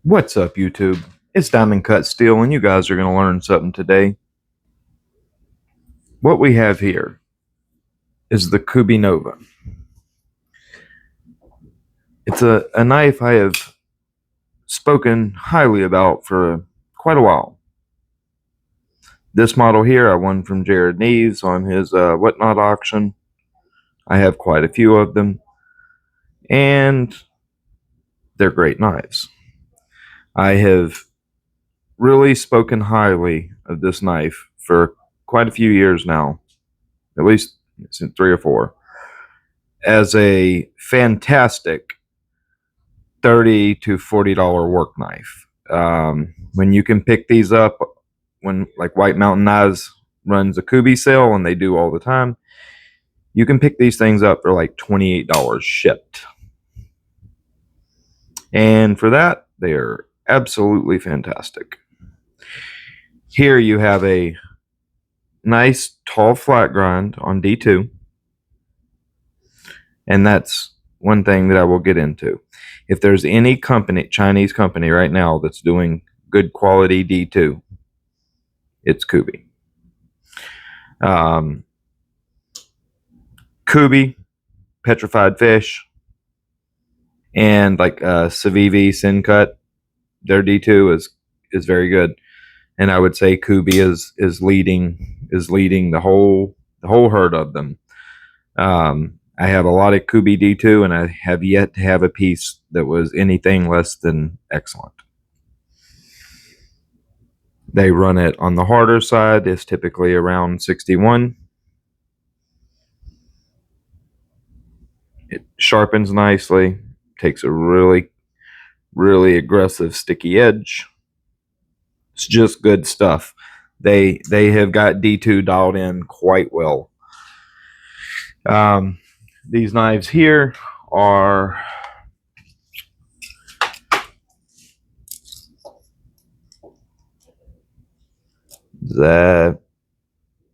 What's up, YouTube? It's Diamond Cut Steel, and you guys are going to learn something today. What we have here is the Kubey Nova. It's a knife I have spoken highly about for quite a while. This model here I won from Jared Neves on his Whatnot auction. I have quite a few of them, and they're great knives. I have really spoken highly of this knife for quite a few years now, at least since 3 or 4, as a fantastic $30 to $40 work knife. When you can pick these up, when like White Mountain Knives runs a Kubey sale, and they do all the time, you can pick these things up for like $28 shipped. And for that, they are absolutely fantastic. Here you have a nice tall flat grind on D2. And that's one thing that I will get into. If there's any company, Chinese company right now that's doing good quality D2, it's Kubey. Kubey, Petrified Fish, and like Civivi Sin Cut, their D2 is very good, and I would say Kubey is leading the whole herd of them. I have a lot of Kubey D2, and I have yet to have a piece that was anything less than excellent. They run it on the harder side. It's typically around 61. It sharpens nicely, takes a really, really aggressive sticky edge. It's just good stuff. They have got D2 dialed in quite well. These knives here are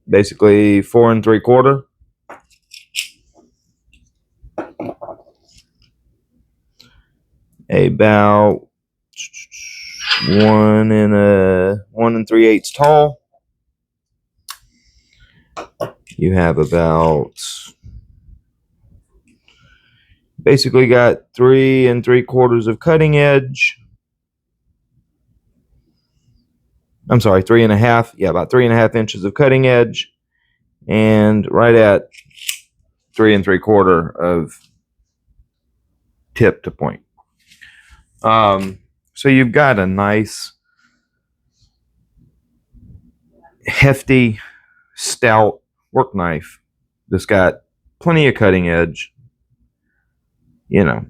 basically 4 3/4. About 1 3/8 tall. You have about basically got 3 3/4 of cutting edge. I'm sorry, 3.5. Yeah, about 3.5 inches of cutting edge, and right at 3 3/4 of tip to point. So you've got a nice, hefty, stout work knife that's got plenty of cutting edge. You know,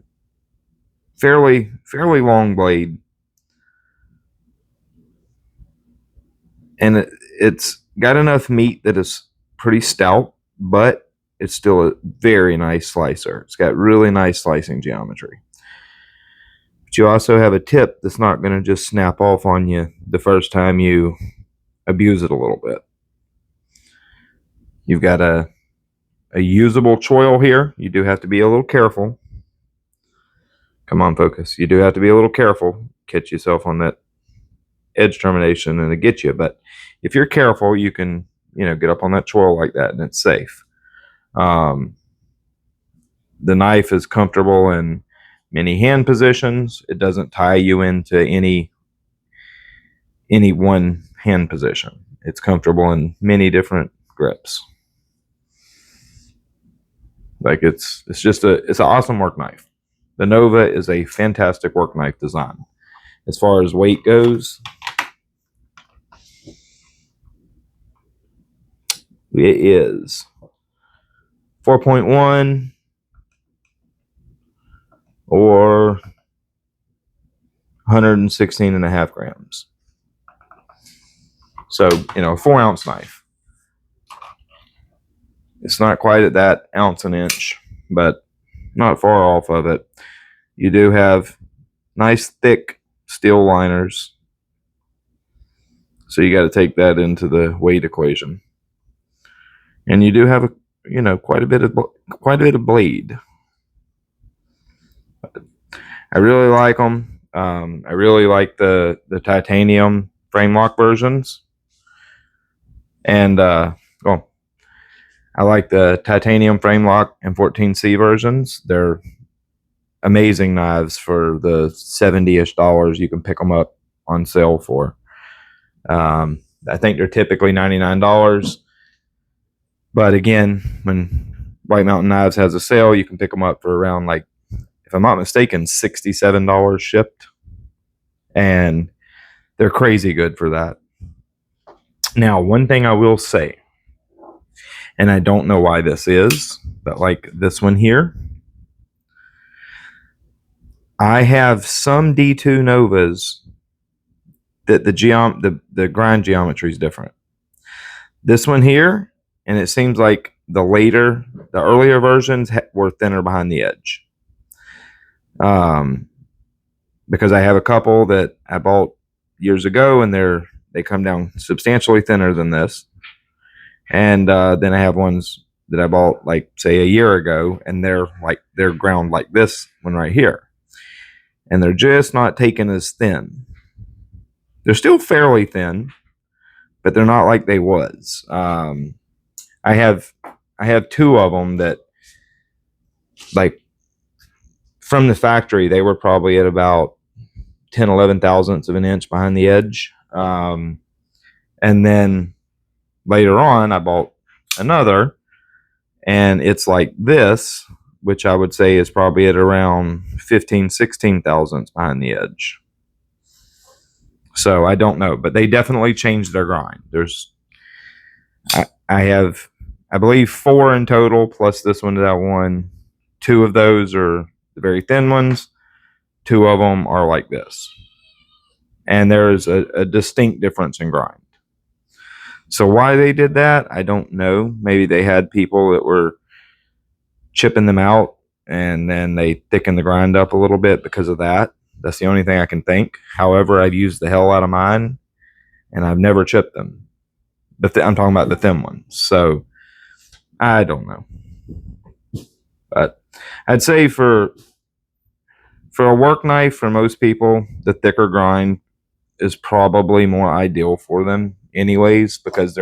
fairly long blade, and it's got enough meat that is pretty stout, but it's still a very nice slicer. It's got really nice slicing geometry. But you also have a tip that's not going to just snap off on you the first time you abuse it a little bit. You've got a usable choil here. You do have to be a little careful. Come on, focus. You do have to be a little careful. Catch yourself on that edge termination and it gets you. But if you're careful, you can, get up on that choil like that and it's safe. The knife is comfortable in many hand positions. It doesn't tie you into any one hand position. It's comfortable in many different grips. Like it's an awesome work knife. The Nova is a fantastic work knife design. As far as weight goes, it is 4.1 or 116.5 grams. So, a 4-ounce knife. It's not quite at that ounce an inch, but not far off of it. You do have nice thick steel liners, so you got to take that into the weight equation. And you do have quite a bit of blade. I really like them. I really like the titanium frame lock versions, and well, I like the titanium frame lock and 14C versions. They're amazing knives for the $70-ish you can pick them up on sale for. I think they're typically $99, but again, when White Mountain Knives has a sale, you can pick them up for around, like, if I'm not mistaken, $67 shipped, and they're crazy good for that. Now, one thing I will say, and I don't know why this is, but like this one here, I have some D2 Novas that the grind geometry is different. This one here, and it seems like the earlier versions were thinner behind the edge. Because I have a couple that I bought years ago, and they come down substantially thinner than this. And then I have ones that I bought, like, say, a year ago, and they're ground like this one right here, and they're just not taken as thin. They're still fairly thin, but they're not like they was. I have two of them that, like, from the factory, they were probably at about 10-11 thousandths of an inch behind the edge. And then later on, I bought another, and it's like this, which I would say is probably at around 15-16 thousandths behind the edge. So I don't know, but they definitely changed their grind. I have, I believe, 4 in total, plus this one that I won. 2 of those are the very thin ones. 2 of them are like this. And there's a distinct difference in grind. So why they did that, I don't know. Maybe they had people that were chipping them out, and then they thickened the grind up a little bit because of that. That's the only thing I can think. However, I've used the hell out of mine, and I've never chipped them. I'm talking about the thin ones. So I don't know. But I'd say for a work knife, for most people, the thicker grind is probably more ideal for them anyways, because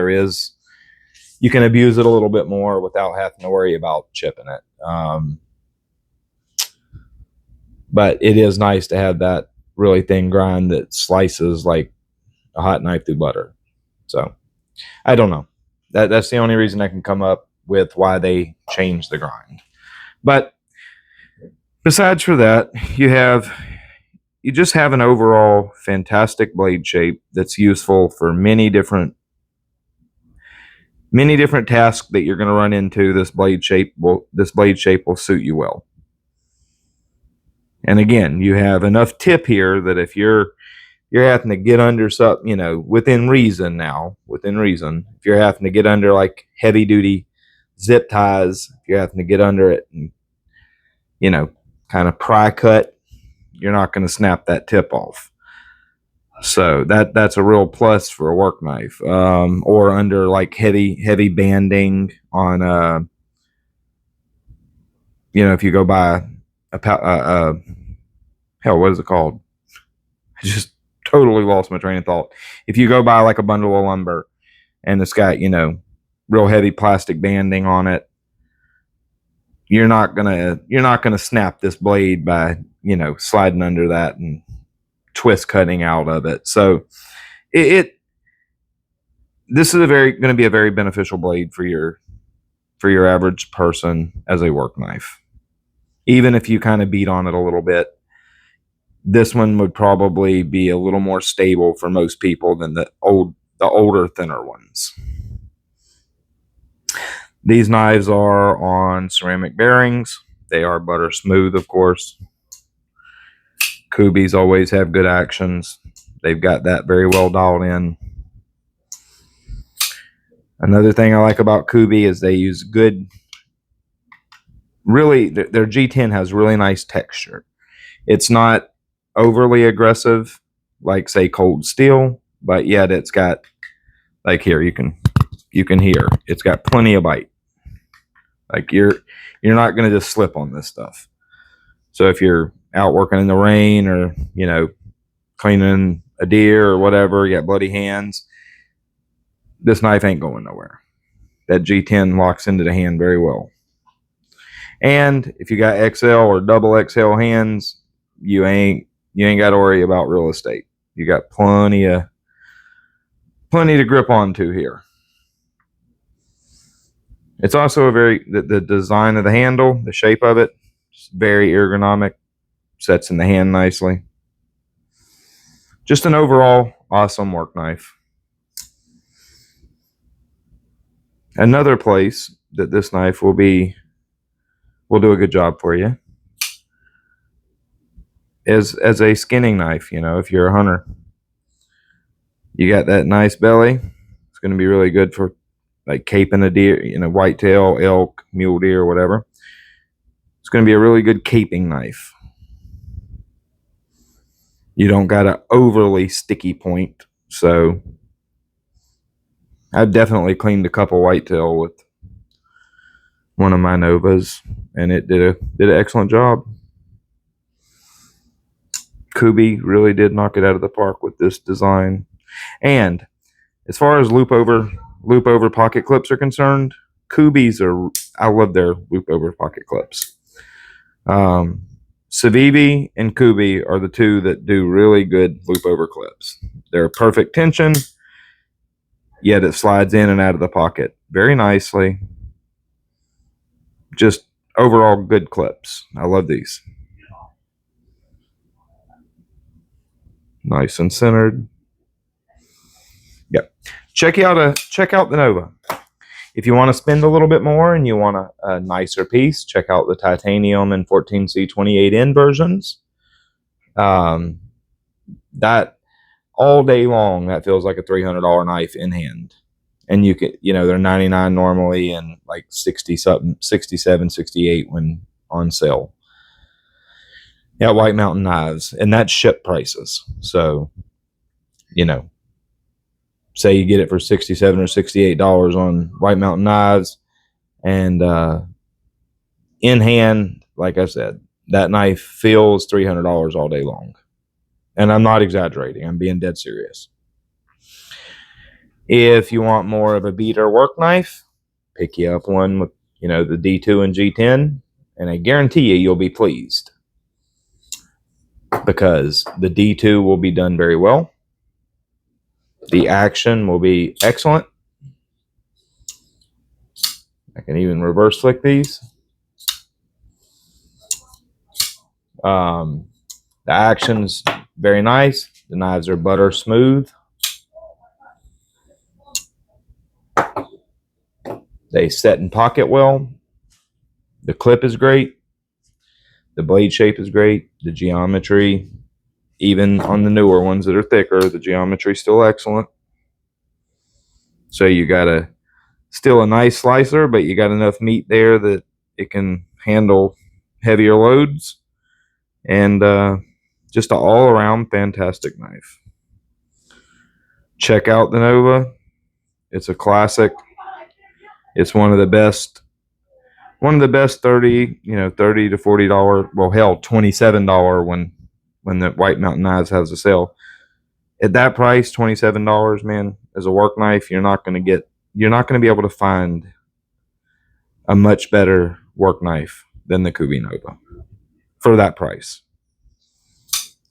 you can abuse it a little bit more without having to worry about chipping it. But it is nice to have that really thin grind that slices like a hot knife through butter. So I don't know. That's the only reason I can come up with why they changed the grind. But besides for that, you just have an overall fantastic blade shape that's useful for many different tasks that you're going to run into. This blade shape will suit you well. And again, you have enough tip here that if you're having to get under something, within reason, if you're having to get under like heavy duty zip ties, if you're having to get under it and, kind of pry cut, you're not going to snap that tip off. So that's a real plus for a work knife. Or under like heavy banding on, if you go by what is it called? I just totally lost my train of thought. If you go by like a bundle of lumber and it's got, real heavy plastic banding on it, you're not gonna snap this blade by, sliding under that and twist cutting out of it. So this is going to be a very beneficial blade for your average person as a work knife. Even if you kind of beat on it a little bit, this one would probably be a little more stable for most people than the older, thinner ones. These knives are on ceramic bearings. They are butter smooth, of course. Kubeys always have good actions. They've got that very well dialed in. Another thing I like about Kubey is they use their G10 has really nice texture. It's not overly aggressive like, say, cold steel, but yet it's got, like, here you can hear it's got plenty of bite. Like, you're not going to just slip on this stuff. So if you're out working in the rain, or, you know, cleaning a deer or whatever, you got bloody hands, this knife ain't going nowhere. That G10 locks into the hand very well. And if you got XL or double XL hands, you ain't got to worry about real estate. You got plenty to grip onto here. It's also a very, the design of the handle, the shape of it, very ergonomic, sets in the hand nicely. Just an overall awesome work knife. Another place that this knife will do a good job for you is as a skinning knife. You know, if you're a hunter, you got that nice belly, it's going to be really good for like caping a deer, you know, whitetail, elk, mule deer, whatever. It's going to be a really good caping knife. You don't got an overly sticky point. So I've definitely cleaned a couple whitetail with one of my Novas, and it did an excellent job. Kubey really did knock it out of the park with this design. And as far as loop over pocket clips are concerned, I love their loop over pocket clips. Civivi and Kubey are the two that do really good loop over clips. They're perfect tension, yet it slides in and out of the pocket very nicely. Just overall good clips. I love these. Nice and centered. Yep. Check out the Nova. If you want to spend a little bit more and you want a nicer piece, check out the titanium and 14C28N versions. That all day long, that feels like a $300 knife in hand. And you can, you know, they're $99 normally and like 60 something, 67, 68 when on sale. Yeah, White Mountain Knives, and that's ship prices. So, you know, say you get it for $67 or $68 on White Mountain Knives, and in hand, like I said, that knife feels $300 all day long. And I'm not exaggerating. I'm being dead serious. If you want more of a beater work knife, pick you up one with, you know, the D2 and G10, and I guarantee you'll be pleased, because the D2 will be done very well. The action will be excellent. I can even reverse flick these. The action's very nice. The knives are butter smooth. They set in pocket well. The clip is great. The blade shape is great. The geometry, even on the newer ones that are thicker, the geometry is still excellent. So you got still a nice slicer, but you got enough meat there that it can handle heavier loads. And just an all-around fantastic knife. Check out the Nova. It's a classic. It's one of the best 30 to $40, well, hell, $27 when the White Mountain Knives has a sale. At that price, $27, man, as a work knife, you're not going to be able to find a much better work knife than the Kubey Nova for that price.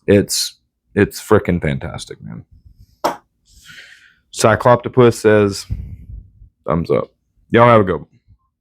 It's freaking fantastic, man. Cycloptopus says thumbs up. Y'all have a good one.